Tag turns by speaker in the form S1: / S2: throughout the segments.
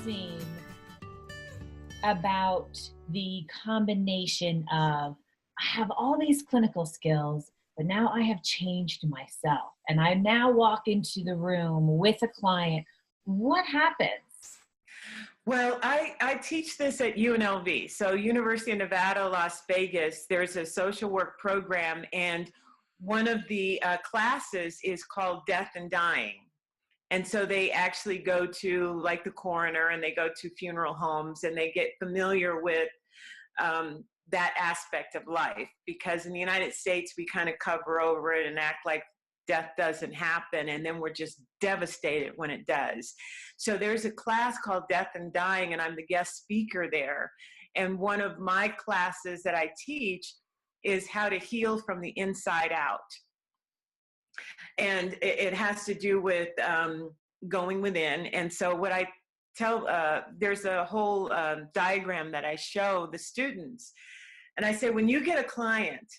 S1: amazing about the combination of I have all these clinical skills, but now I have changed myself and I now walk into the room with a client. What happens?
S2: Well, I teach this at UNLV, so University of Nevada, Las Vegas. There's a social work program, and one of the classes is called Death and Dying. And so they actually go to like the coroner and they go to funeral homes and they get familiar with that aspect of life, because in the United States, we kind of cover over it and act like death doesn't happen, and then we're just devastated when it does. So there's a class called Death and Dying, and I'm the guest speaker there. And one of my classes that I teach is how to heal from the inside out. And it has to do with going within. And so what I tell, there's a whole diagram that I show the students. And I say, when you get a client,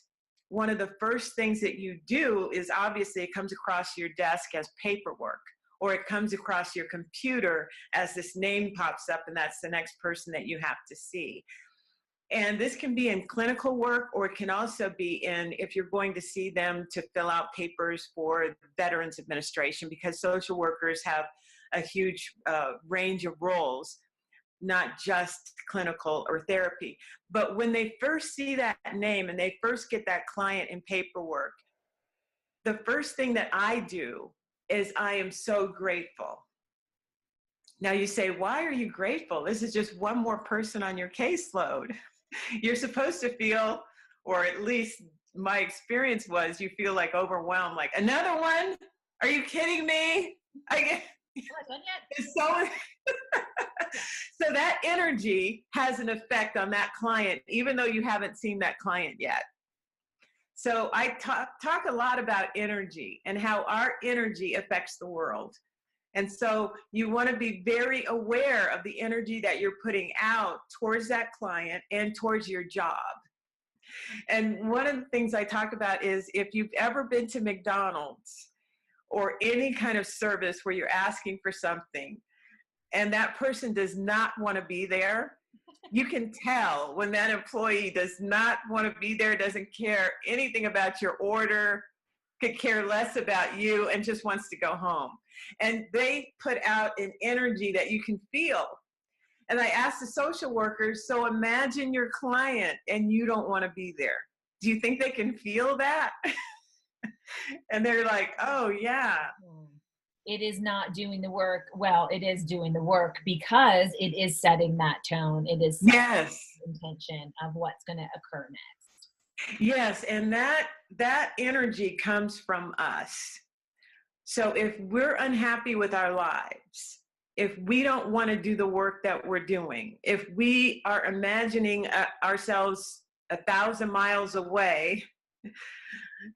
S2: one of the first things that you do is obviously it comes across your desk as paperwork, or it comes across your computer as this name pops up and that's the next person that you have to see. And this can be in clinical work, or it can also be in, if you're going to see them to fill out papers for Veterans Administration, because social workers have a huge range of roles, not just clinical or therapy. But when they first see that name and they first get that client in paperwork, the first thing that I do is I am so grateful. Now you say, why are you grateful? This is just one more person on your caseload. You're supposed to feel, or at least my experience was, you feel like overwhelmed, like another one? Are you kidding me? So that energy has an effect on that client, even though you haven't seen that client yet. So I talk a lot about energy and how our energy affects the world. And so you want to be very aware of the energy that you're putting out towards that client and towards your job. And one of the things I talk about is, if you've ever been to McDonald's or any kind of service where you're asking for something and that person does not want to be there, you can tell when that employee does not want to be there, doesn't care anything about your order, could care less about you, and just wants to go home. And they put out an energy that you can feel. And I asked the social workers, so imagine your client and you don't want to be there. Do you think they can feel that? And they're like, oh yeah.
S1: It is not doing the work. Well, it is doing the work because it is setting that tone. It is setting the intention of what's going to occur next.
S2: Yes, and that energy comes from us. So if we're unhappy with our lives, if we don't want to do the work that we're doing, if we are imagining ourselves 1,000 miles away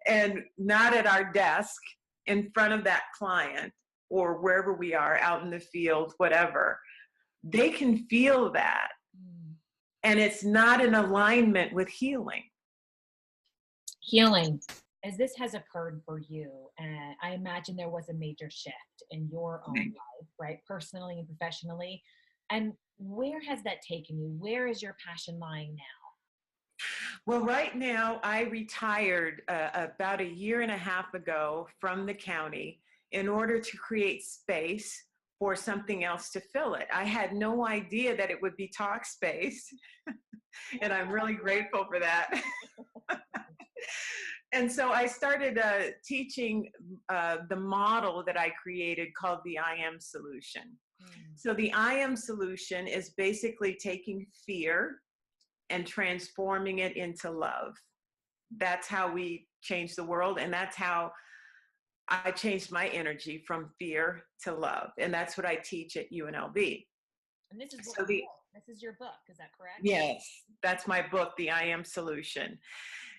S2: and not at our desk in front of that client or wherever we are, out in the field, whatever, they can feel that. And it's not in alignment with healing.
S1: Healing, as this has occurred for you, and I imagine there was a major shift in your own life, right? Personally and professionally. And where has that taken you? Where is your passion lying now?
S2: Well, right now, I retired about 1.5 years ago from the county in order to create space for something else to fill it. I had no idea that it would be Talkspace, and I'm really grateful for that. And so I started teaching the model that I created called the I Am Solution. So the I Am Solution is basically taking fear and transforming it into love. That's how we change the world, and that's how I changed my energy from fear to love. And that's what I teach at UNLV.
S1: And this is this is your book, is that correct?
S2: Yes, that's my book, The I Am Solution.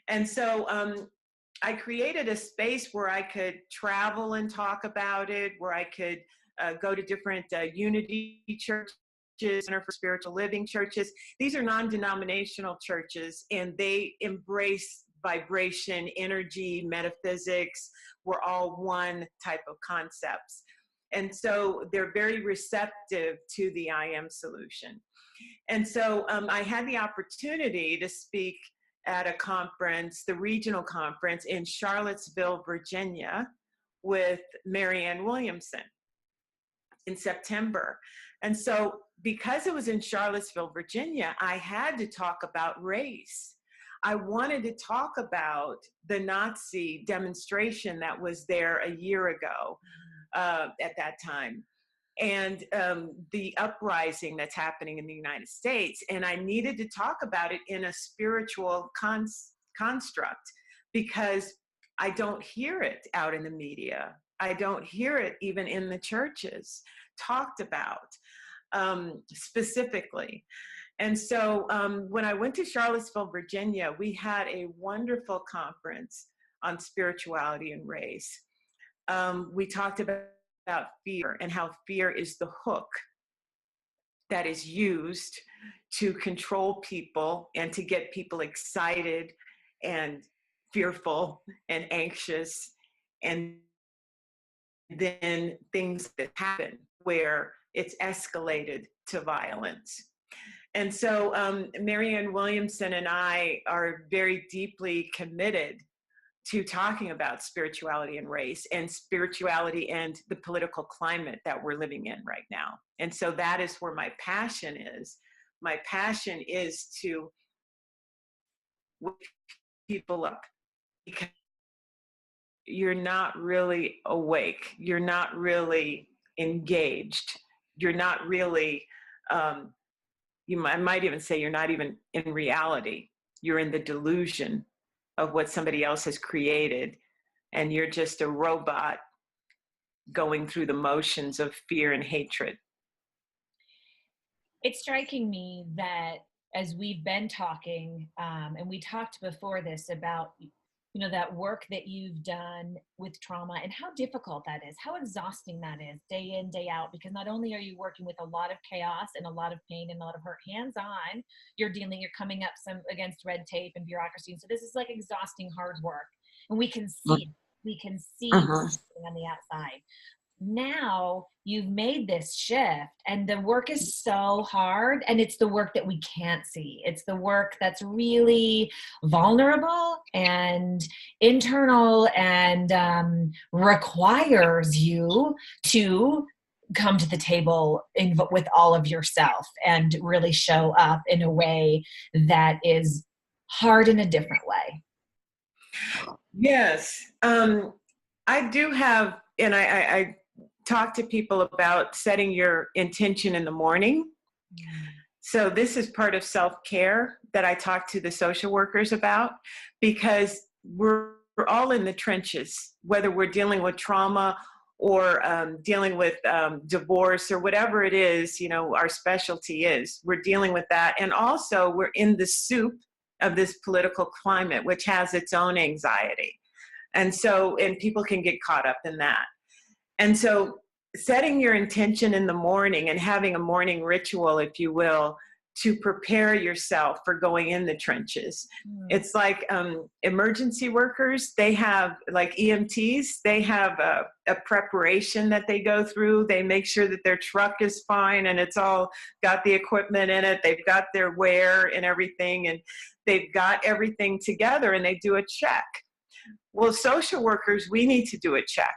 S2: And so I created a space where I could travel and talk about it, where I could go to different Unity churches, Center for Spiritual Living churches. These are non-denominational churches, and they embrace vibration, energy, metaphysics. We're all one type of concepts. And so they're very receptive to the I am solution. And so I had the opportunity to speak at a conference, the regional conference in Charlottesville, Virginia, with Marianne Williamson in September. And so because it was in Charlottesville, Virginia, I had to talk about race. I wanted to talk about the Nazi demonstration that was there a year ago at that time, and the uprising that's happening in the United States. And I needed to talk about it in a spiritual construct, because I don't hear it out in the media. I don't hear it even in the churches talked about specifically. And so when I went to Charlottesville, Virginia, we had a wonderful conference on spirituality and race. We talked about fear and how fear is the hook that is used to control people and to get people excited and fearful and anxious, and then things that happen where it's escalated to violence. And so Marianne Williamson and I are very deeply committed to talking about spirituality and race, and spirituality and the political climate that we're living in right now. And so that is where my passion is. My passion is to wake people up, because you're not really awake. You're not really engaged. You're not really, I might even say you're not even in reality. You're in the delusion of what somebody else has created, and you're just a robot going through the motions of fear and hatred.
S1: It's striking me that as we've been talking, and we talked before this about, that work that you've done with trauma and how difficult that is, how exhausting that is day in, day out, because not only are you working with a lot of chaos and a lot of pain and a lot of hurt hands-on, you're coming up against red tape and bureaucracy. So this is like exhausting hard work, and we can see on the outside. Now you've made this shift, and the work is so hard, and it's the work that we can't see. It's the work that's really vulnerable and internal, and requires you to come to the table with all of yourself and really show up in a way that is hard in a different way.
S2: Yes. I do have, and I talk to people about setting your intention in the morning. So this is part of self-care that I talk to the social workers about, because we're all in the trenches, whether we're dealing with trauma or dealing with divorce or whatever it is, our specialty is. We're dealing with that. And also we're in the soup of this political climate, which has its own anxiety. And people can get caught up in that. And so setting your intention in the morning and having a morning ritual, if you will, to prepare yourself for going in the trenches. It's like emergency workers, they have, like EMTs, they have a preparation that they go through. They make sure that their truck is fine and it's all got the equipment in it. They've got their wear and everything, and they've got everything together, and they do a check. Well, social workers, we need to do a check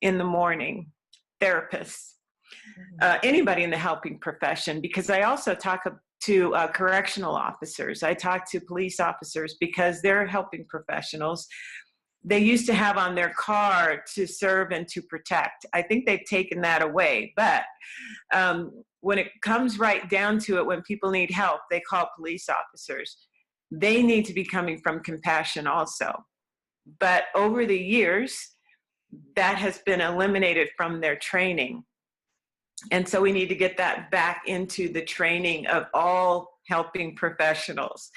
S2: in the morning. Therapists, anybody in the helping profession, because I also talk to correctional officers. I talk to police officers, because they're helping professionals. They used to have on their car to serve and to protect. I think they've taken that away. But when it comes right down to it, when people need help, they call police officers. They need to be coming from compassion also. But over the years, that has been eliminated from their training. And so we need to get that back into the training of all helping professionals,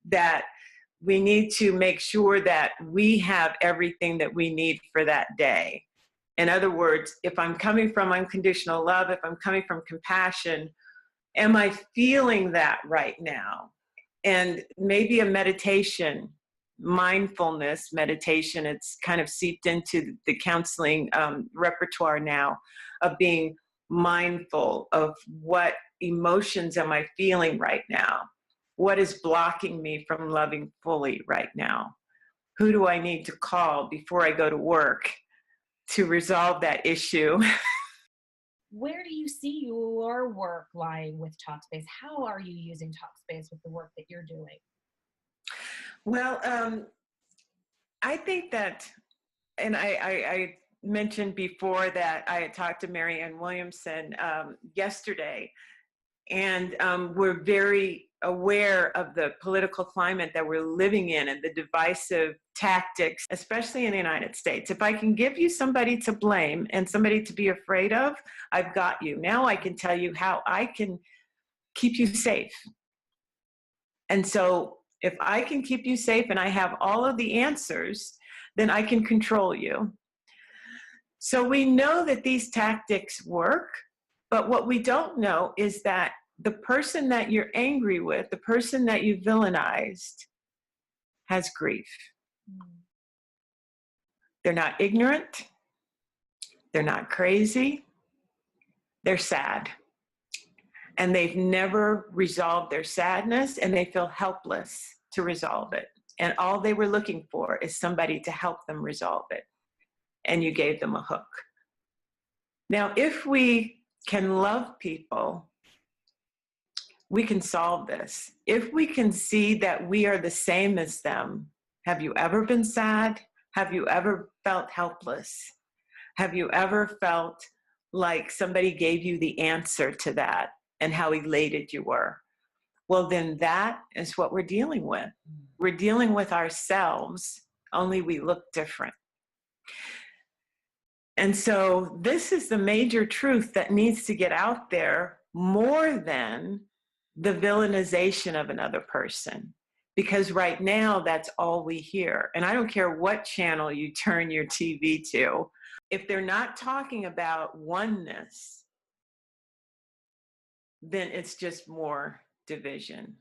S2: that we need to make sure that we have everything that we need for that day. In other words, if I'm coming from unconditional love, if I'm coming from compassion, am I feeling that right now? And maybe a meditation, mindfulness meditation, it's kind of seeped into the counseling repertoire now, of being mindful of what emotions am I feeling right now? What is blocking me from loving fully right now? Who do I need to call before I go to work to resolve that issue?
S1: Where do you see your work lying with Talkspace? How are you using Talkspace with the work that you're doing?
S2: Well, I think that, and I mentioned before that I had talked to Marianne Williamson yesterday, and we're very aware of the political climate that we're living in and the divisive tactics, especially in the United States. If I can give you somebody to blame and somebody to be afraid of, I've got you. Now I can tell you how I can keep you safe. And so if I can keep you safe and I have all of the answers, then I can control you. So we know that these tactics work, but what we don't know is that the person that you're angry with, the person that you villainized, has grief. They're not ignorant. They're not crazy. They're sad. And they've never resolved their sadness, and they feel helpless to resolve it. And all they were looking for is somebody to help them resolve it. And you gave them a hook. Now, if we can love people, we can solve this. If we can see that we are the same as them, have you ever been sad? Have you ever felt helpless? Have you ever felt like somebody gave you the answer to that and how elated you were? Well, then that is what we're dealing with. We're dealing with ourselves, only we look different. And so this is the major truth that needs to get out there more than the villainization of another person. Because right now, that's all we hear. And I don't care what channel you turn your TV to. If they're not talking about oneness, then it's just more division.